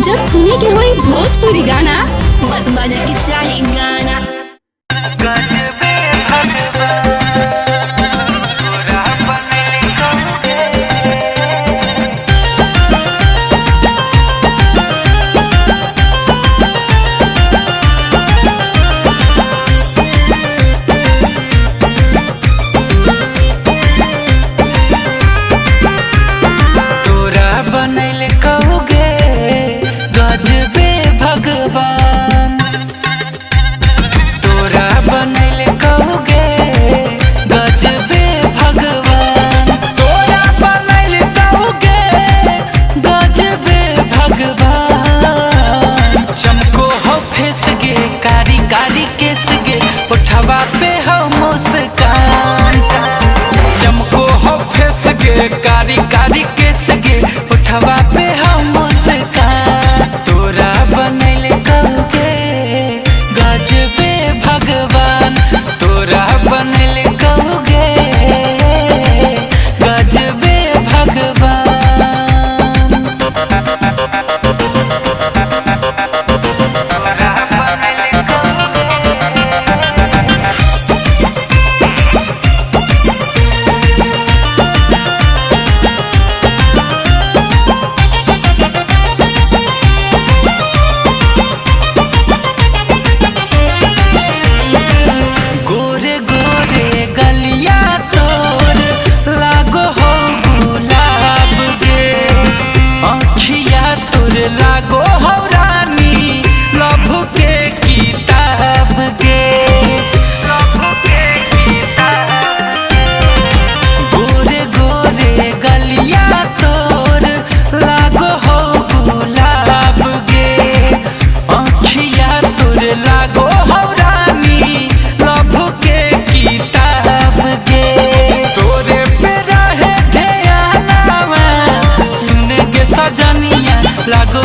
जब सुने के होई भोजपुरी गाना, बस बजे के चाही गाना। उठवा पे हो मुस्कान, चमको हो फेस गे कारी कारी केस गे, उठवा पे हो मुस्कान। तोरा बनैले कहुगे गजबे भगवान, तोरा बनैले कहुगे गजबे भगवान। लागो हो रानी लभ के किताब गे, लभ के किताब। गोरे गोरे गलिया तोर लागो हो गुलाब गे, आँखिया तोर लागो हो रानी लभ के किताब गे। तोरे पे रहे ध्यानवा सुन के सजनिया लागो